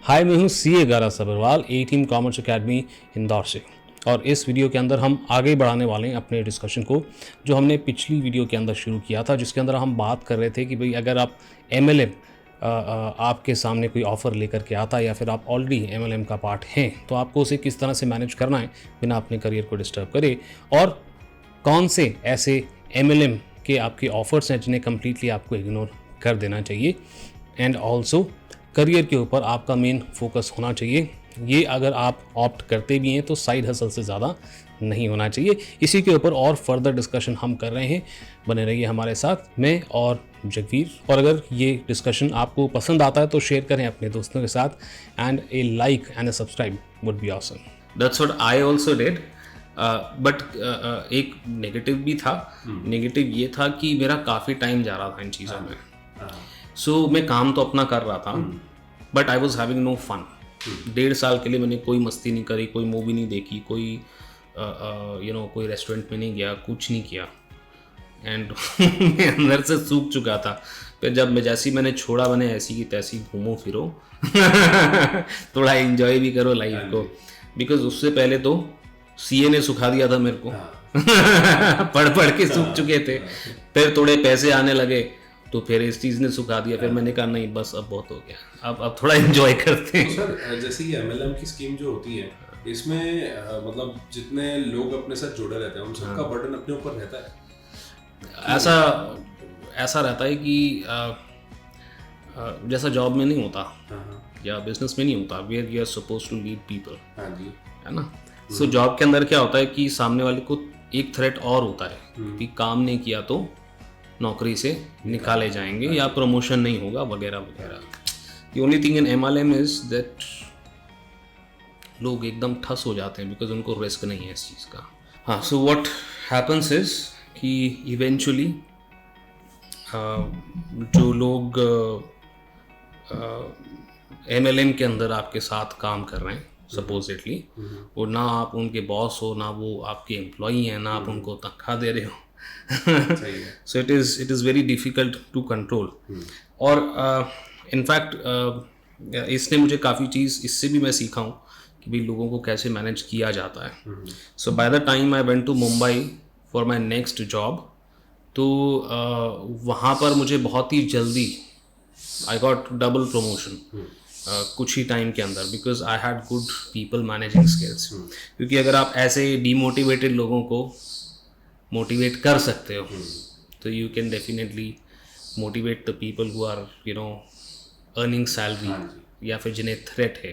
हाय, मैं हूँ सीए गारा सबरवाल, ए टीम कॉमर्स एकेडमी इंदौर से। और इस वीडियो के अंदर हम आगे बढ़ाने वाले हैं अपने डिस्कशन को, जो हमने पिछली वीडियो के अंदर शुरू किया था, जिसके अंदर हम बात कर रहे थे कि भाई अगर आप एमएलएम आपके सामने कोई ऑफ़र लेकर के आता है या फिर आप ऑलरेडी एमएलएम का पार्ट हैं, तो आपको उसे किस तरह से मैनेज करना है बिना अपने करियर को डिस्टर्ब करे, और कौन से ऐसे एमएलएम के आपके ऑफ़र्स हैं जिन्हें कम्प्लीटली आपको इग्नोर कर देना चाहिए। एंड ऑल्सो करियर के ऊपर आपका मेन फोकस होना चाहिए। ये अगर आप ऑप्ट करते भी हैं तो साइड हसल से ज़्यादा नहीं होना चाहिए। इसी के ऊपर और फर्दर डिस्कशन हम कर रहे हैं। बने रहिए हमारे साथ, मैं और जगवीर। और अगर ये डिस्कशन आपको पसंद आता है तो शेयर करें अपने दोस्तों के साथ, and A like and A subscribe would be awesome. That's what I also did. But एक नेगेटिव भी था। नेगेटिव ये था कि मेरा काफ़ी टाइम जा रहा था इन चीज़ों में। सो मैं काम तो अपना कर रहा था, but I was having no fun. 1.5 साल के लिए मैंने कोई मस्ती नहीं करी, कोई मूवी नहीं देखी, कोई कोई रेस्टोरेंट में नहीं गया, कुछ नहीं किया। एंड मैं अंदर से सूख चुका था। फिर जब मैंने छोड़ा, मैंने ऐसी की तैसी घूमो फिरो थोड़ा एंजॉय भी करो लाइफ को, बिकॉज उससे पहले तो सीए ने सुखा दिया था मेरे को पढ़ पढ़ के सूख चुके थे। फिर थोड़े पैसे आने लगे तो फिर इस चीज़ ने सुखा दिया। फिर मैंने कहा नहीं, बस अब बहुत हो गया, अब थोड़ा एंजॉय करते हैं। तो सर, जैसे कि एमएलएम की स्कीम जो होती है, इसमें मतलब जितने लोग अपने साथ जुड़े रहते हैं उन सबका बर्डन अपने ऊपर रहता है। ऐसा रहता है कि जैसा जॉब में नहीं होता या बिजनेस में नहीं होता, where you are suppose to lead people, है ना। सो जॉब के अंदर क्या होता है कि सामने वाले को एक थ्रेट और होता है कि काम नहीं किया तो नौकरी से निकाले जाएंगे या प्रमोशन नहीं होगा वगैरह वगैरह। The only thing in MLM is that लोग एकदम ठस हो जाते हैं बिकॉज उनको रिस्क नहीं है इस चीज़ का। हाँ, सो व्हाट हैपन्स इज कि इवेंचुअली जो लोग एमएलएम के अंदर आपके साथ काम कर रहे हैं सपोजिटली, वो ना आप उनके बॉस हो, ना वो आपके एम्प्लॉई हैं, ना आप उनको तनख्वाह दे रहे हो। So it is very difficult to control। और इनफैक्ट इसने मुझे काफ़ी चीज़ इससे भी मैं सीखा हूँ कि भाई लोगों को कैसे मैनेज किया जाता है। So by the time I went to Mumbai for my next job, तो वहाँ पर मुझे बहुत ही जल्दी आई गॉट डबल प्रमोशन कुछ ही टाइम के अंदर, because I had good people managing skills. क्योंकि अगर आप ऐसे डीमोटिवेटेड लोगों को मोटिवेट कर सकते हो तो you can definitely motivate the people who are earning salary या फिर जिन्हें थ्रेट है।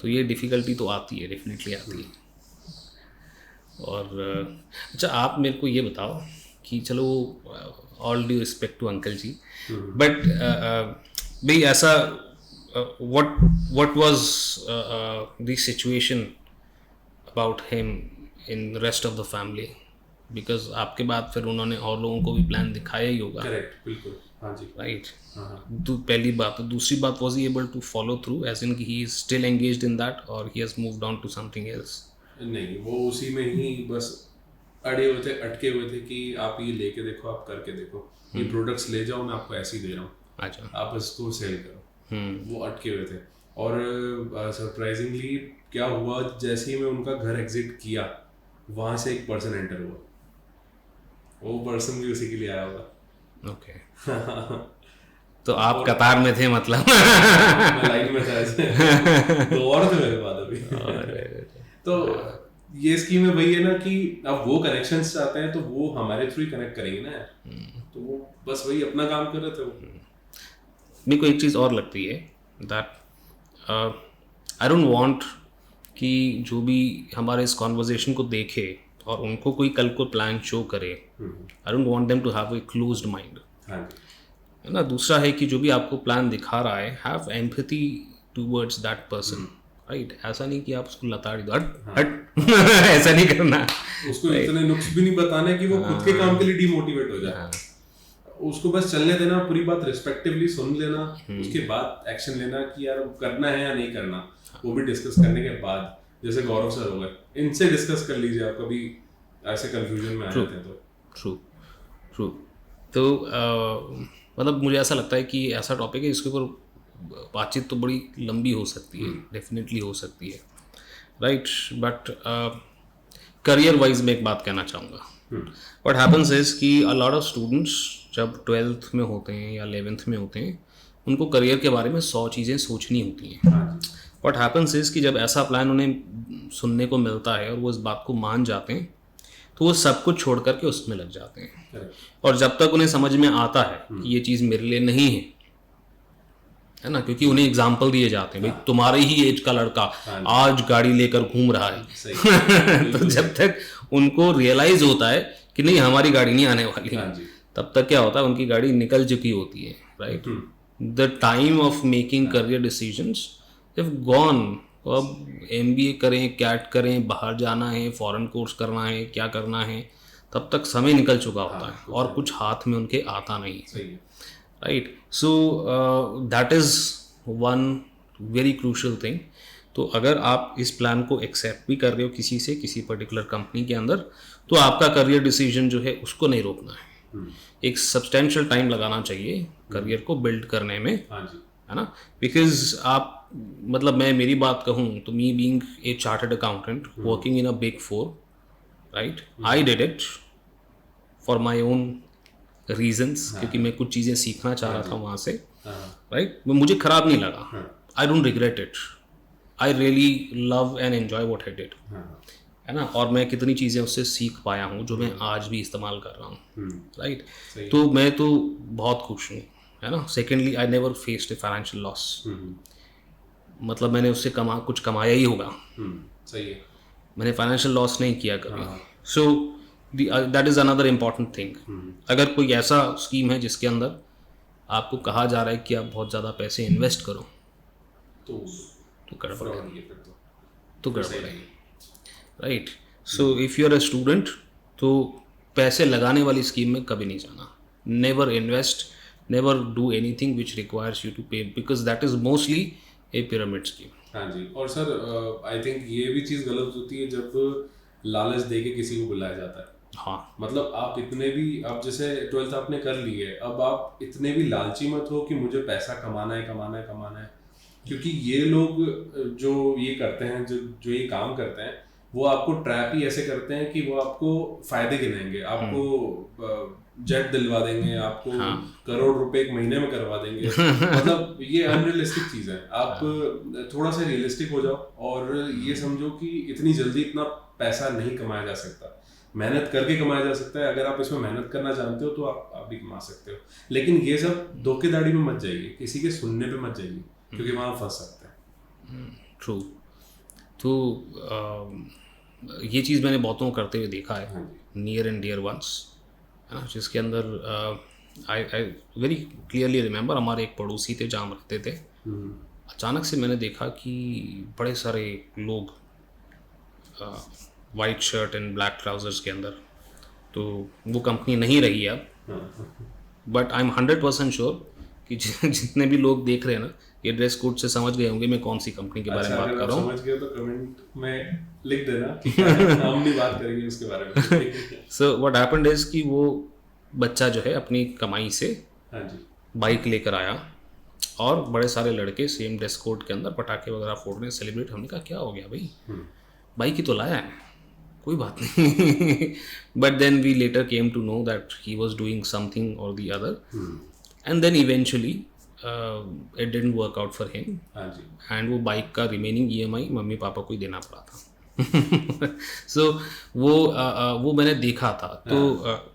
तो ये डिफ़िकल्टी तो आती है, डेफिनेटली आती है। और अच्छा, आप मेरे को ये बताओ कि चलो, all due respect to uncle ji, but भाई ऐसा what was the situation about him in rest of the family, because आपके बाद फिर उन्होंने और लोगों को भी प्लान दिखाया ही होगा। करेक्ट, बिल्कुल, हाँ जी, राइट। पहली बात। दूसरी बात, was he able to follow through, as in he is still engaged in that, और he has moved on to something else? नहीं, वो उसी में ही बस अटके हुए थे कि आप ये लेके देखो, आप करके देखो, ये प्रोडक्ट्स ले जाओ, मैं आपको ऐसे ही दे रहा हूँ, अच्छा आप इसको सेल करो। वो अटके हुए थे। और सरप्राइजिंगली क्या हुआ, जैसे ही मैं उनका घर एग्जिट किया, वहाँ से एक पर्सन एंटर हुआ। वो पर्सन भी उसी के लिए आया होगा। ओके। तो आप कतार में थे मतलब? मैं लाइन में था ऐसे। तो और थे मेरे बाद अभी। तो ये स्कीम में वही है ना कि अब वो कनेक्शंस चाहते हैं तो वो हमारे थ्रू ही कनेक्ट करेंगे ना। तो वो बस वही अपना काम कर रहे थे। वो मेरे को एक चीज़ और लगती है, दैट आई डोंट वांट कि जो भी हमारे इस कॉन्वर्जेशन को देखे और उनको कोई कल को प्लान शो करे, I don't want them to have a closed mind, है ना। दूसरा है कि जो भी आपको प्लान दिखा रहा है, have empathy towards that person, right. ऐसा नहीं कि आप उसको लताड़ी दो, हट ऐसा नहीं करना। उसको इतने नुक्स भी नहीं बताने कि वो खुद के काम के लिए डिमोटिवेट हो जाए। उसको बस चलने देना, पूरी बात रिस्पेक्टिवली सुन लेना, उसके बाद एक्शन लेना कि यार करना है या नहीं करना, वो भी डिस्कस करने के बाद। जैसे गौरव सर हो गए, इनसे डिस्कस कर लीजिए आप कभी ऐसे कंफ्यूजन में आ जाते हैं तो। ट्रू। तो मतलब मुझे ऐसा लगता है कि ऐसा टॉपिक है इसके ऊपर बातचीत तो बड़ी लंबी हो सकती है, डेफिनेटली हो सकती है, राइट। बट करियर वाइज मैं एक बात कहना चाहूँगा। व्हाट हैपन्स इज कि अ लॉट ऑफ स्टूडेंट्स जब 12th में होते हैं या 11th में होते हैं, उनको करियर के बारे में 100 चीज़ें सोचनी होती हैं। व्हाट हैपन्स इज कि जब ऐसा प्लान उन्हें सुनने को मिलता है और वो इस बात को मान जाते हैं, तो वो सब कुछ छोड़ करके उसमें लग जाते हैं। और जब तक उन्हें समझ में आता है कि ये चीज़ मेरे लिए नहीं है ना, क्योंकि उन्हें एग्जाम्पल दिए जाते हैं, भाई तुम्हारे ही एज का लड़का आज गाड़ी लेकर घूम रहा है तो जब तक उनको रियलाइज होता है कि नहीं हमारी गाड़ी नहीं आने वाली, तब तक क्या होता है, उनकी गाड़ी निकल चुकी होती है, right. The time of making career decisions if gone. अब MBA करें, कैट करें, बाहर जाना है, फॉरेन कोर्स करना है, क्या करना है, तब तक समय निकल चुका होता है और कुछ हाथ में उनके आता नहीं है, right. So that is one very crucial thing. तो अगर आप इस प्लान को एक्सेप्ट भी कर रहे हो किसी से, किसी पर्टिकुलर कंपनी के अंदर, तो आपका करियर डिसीजन जो है उसको नहीं रोकना है। एक सब्सटेंशियल टाइम लगाना चाहिए करियर को बिल्ड करने में, है ना। बिकॉज आप मतलब मैं मेरी बात कहूँ तो me being a chartered accountant working in a big 4, right, I did it for my own reasons, क्योंकि मैं कुछ चीज़ें सीखना चाह रहा था वहाँ से, राइट। मुझे ख़राब नहीं लगा, I don't regret it, I really love and enjoy what I did, है ना। और मैं कितनी चीज़ें उससे सीख पाया हूँ जो मैं आज भी इस्तेमाल कर रहा हूँ, राइट। तो मैं तो बहुत खुश हूँ, है ना। Secondly I never faced a financial loss, मतलब मैंने उससे कुछ कमाया ही होगा, सही है, मैंने फाइनेंशियल लॉस नहीं किया कभी। So that is another important thing. अगर कोई ऐसा स्कीम है जिसके अंदर आपको कहा जा रहा है कि आप बहुत ज़्यादा पैसे इन्वेस्ट करो, तो गड़बड़ है, तो गड़बड़ है, right. So if you are a student, तो पैसे लगाने वाली स्कीम में कभी नहीं जाना। Never invest, never do anything which requires you to pay, because that is mostly a pyramid scheme. हाँ जी। और सर आई थिंक ये भी चीज़ गलत होती है जब लालच दे के किसी को बुलाया जाता है। हाँ, मतलब आप इतने भी, आप जैसे 12th आपने कर ली है, अब आप इतने भी लालची मत हो कि मुझे पैसा कमाना है, कमाना है, कमाना है। क्योंकि ये लोग जो ये करते हैं, जो ये काम करते हैं, वो आपको ट्रैप ही ऐसे करते हैं कि वो आपको फायदे गिनाएंगे, आपको जेट दिलवा देंगे, आपको करोड़ रुपए एक महीने में करवा देंगे। मतलब ये अनरियलिस्टिक चीज़ है। आप थोड़ा सा रियलिस्टिक हो जाओ और ये समझो कि इतनी जल्दी इतना पैसा नहीं कमाया जा सकता, मेहनत करके कमाया जा सकता है। अगर आप इसमें मेहनत करना जानते हो तो आप भी कमा सकते हो, लेकिन ये सब धोखेधड़ी में मत जाइए, किसी के सुनने पे मत जाइए, क्योंकि वहाँ फंस सकते हैं। ट्रू। तो ये चीज़ मैंने बहुतों को करते हुए देखा है, नियर एंड डियर वंस, है ना, जिसके अंदर आई वेरी क्लियरली रिमेंबर, हमारे एक पड़ोसी थे जहाँ हम रहते थे। अचानक से मैंने देखा कि बड़े सारे लोग white shirt and black trousers के अंदर, तो वो कंपनी नहीं रही है अब, बट आई एम 100% श्योर कि जितने भी लोग देख रहे हैं ना, ये ड्रेस कोड से समझ गए होंगे मैं कौन सी कंपनी के बारे में बात कर रहा हूँ। समझ गए तो कमेंट में लिख देना कि हम नहीं बात करेंगे उसके बारे में। सो व्हाट हैपेंड इज कि वो बच्चा जो है अपनी कमाई से बाइक लेकर आया और बड़े सारे लड़के सेम ड्रेस कोड के अंदर पटाखे वगैरह फोड़ रहे, सेलिब्रेट। हमने कहा क्या हो गया भाई, बाइक ही तो लाया है, कोई बात नहीं। But then we later came to know that he was doing something और the other, and then eventually it didn't work out for him, and वो बाइक का रिमेनिंग EMI मम्मी पापा को ही देना पड़ा था। सो वो मैंने देखा था, तो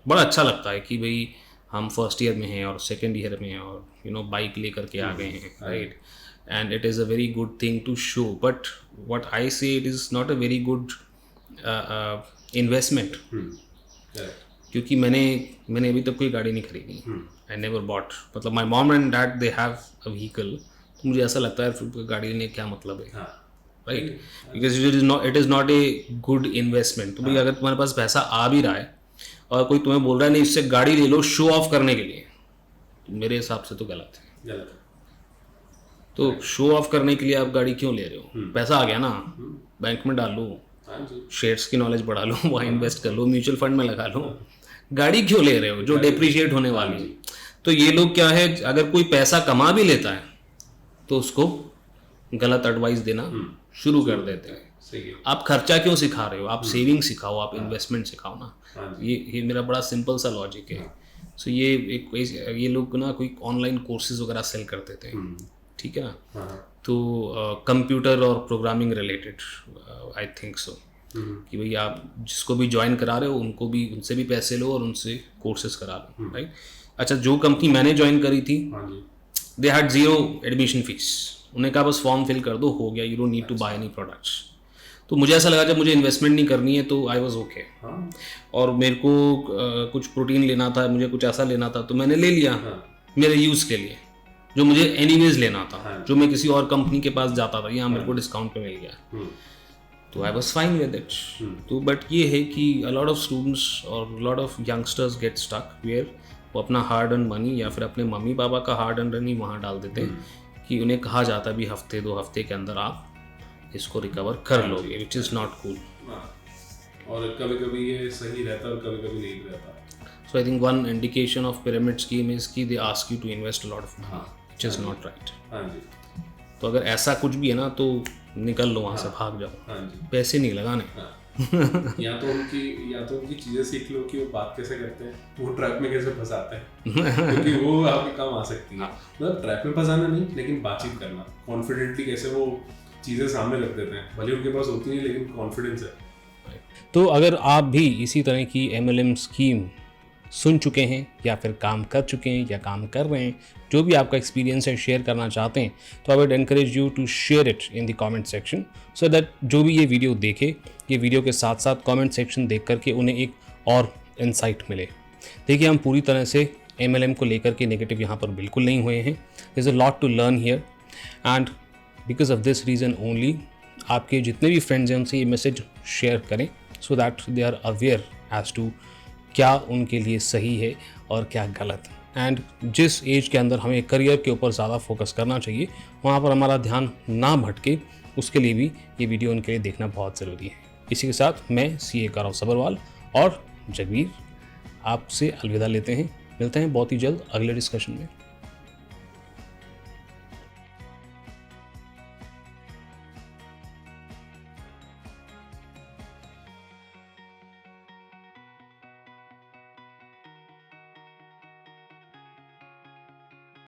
बड़ा अच्छा लगता है कि भाई हम फर्स्ट ईयर में हैं और सेकेंड ईयर में हैं और बाइक लेकर के आ गए हैं, right. And it is a very good thing to show, but what I say it is not a very good investment, क्योंकि मैंने अभी तक कोई गाड़ी नहीं खरीदी, आई नेवर बॉट। मतलब my mom and dad they have a vehicle, तो मुझे ऐसा लगता है फिर गाड़ी लेने क्या मतलब है, right, because it is not a good investment. तो भाई अगर तुम्हारे पास पैसा आ भी रहा है और कोई तुम्हें बोल रहा है नहीं इससे गाड़ी ले लो शो ऑफ करने के लिए, तो मेरे हिसाब से तो गलत है। तो शो ऑफ करने के लिए आप गाड़ी क्यों ले रहे हो? पैसा आ गया ना, बैंक में डाल लो, शेयर्स की नॉलेज बढ़ा लो, वहाँ इन्वेस्ट कर लो, म्यूचुअल फंड में लगा लो, गाड़ी क्यों ले रहे हो जो डिप्रिशिएट होने वाली है? तो ये लोग क्या है, अगर कोई पैसा कमा भी लेता है तो उसको गलत एडवाइस देना शुरू कर देते हैं। सही है। आप खर्चा क्यों सिखा रहे हो, आप सेविंग सिखाओ, आप इन्वेस्टमेंट सिखाओ ना। ये मेरा बड़ा सिंपल सा लॉजिक है। सो ये लोग ना कोई ऑनलाइन कोर्सेज वगैरह सेल करते थे, ठीक है ना। तो कंप्यूटर और programming related I think so, कि भाई आप जिसको भी ज्वाइन करा रहे हो उनसे भी पैसे लो और उनसे कोर्सेज करा लो, राइट। अच्छा, जो कंपनी मैंने ज्वाइन करी थी, दे हैड 0 एडमिशन फीस। उन्हें कहा बस फॉर्म फिल कर दो, हो गया, you don't need to buy any products. तो मुझे ऐसा लगा जब मुझे इन्वेस्टमेंट नहीं करनी है तो आई वॉज ओके। और मेरे को कुछ प्रोटीन लेना था, मुझे कुछ ऐसा लेना था, तो मैंने ले लिया मेरे यूज़ के लिए, जो मुझे एनीवेज लेना था, जो मैं किसी और कंपनी के पास जाता था, यहाँ मेरे को डिस्काउंट पे मिल गया, तो I was fine with it. तो बट ये है कि अ लॉट ऑफ स्टूडेंट्स और lot of youngsters get stuck where वो अपना हार्ड अर्न मनी या फिर अपने मम्मी पापा का हार्ड अर्न मनी वहाँ डाल देते हैं, कि उन्हें कहा जाता है भी हफ्ते 2 हफ्ते के अंदर आप इसको रिकवर कर लोगे, विच इज़ नॉट कूल। और कभी कभी ये सही रहता है और कभी कभी नहीं रहता। So I think one indication of pyramid scheme is कि they ask you to invest a lot of money, which is not right. तो अगर ऐसा कुछ भी है ना तो निकल लो वहाँ से, भाग जाओ, पैसे नहीं लगाने। या तो उनकी चीजें सीख लो कि वो बात कैसे करते हैं, वो ट्रैप में कैसे फंसाते हैं, क्योंकि वो आपके काम आ सकती है। मतलब ट्रैप में फंसाना नहीं, लेकिन बातचीत करना, कॉन्फिडेंटली कैसे वो चीज़ें सामने रख देते हैं, भले उनके पास होती नहीं लेकिन कॉन्फिडेंस है। तो अगर आप भी इसी तरह की MLM स्कीम सुन चुके हैं या फिर काम कर चुके हैं या काम कर रहे हैं, जो भी आपका एक्सपीरियंस है शेयर करना चाहते हैं, तो I would encourage you to share it in the comment section, so that जो भी ये वीडियो देखे, ये वीडियो के साथ साथ कमेंट सेक्शन देख करके उन्हें एक और इंसाइट मिले। देखिए, हम पूरी तरह से MLM को लेकर के नेगेटिव यहाँ पर बिल्कुल नहीं हुए हैं। There is a lot to learn here, and because of this reason only आपके जितने भी फ्रेंड्स हैं उनसे ये मैसेज शेयर करें, so that they are aware as to क्या उनके लिए सही है और क्या गलत। एंड जिस एज के अंदर हमें करियर के ऊपर ज़्यादा फोकस करना चाहिए, वहाँ पर हमारा ध्यान ना भटके, उसके लिए भी ये वीडियो उनके लिए देखना बहुत ज़रूरी है। इसी के साथ मैं CA गौरव सब्रवाल और जगवीर आपसे अलविदा लेते हैं। मिलते हैं बहुत ही जल्द अगले डिस्कशन में।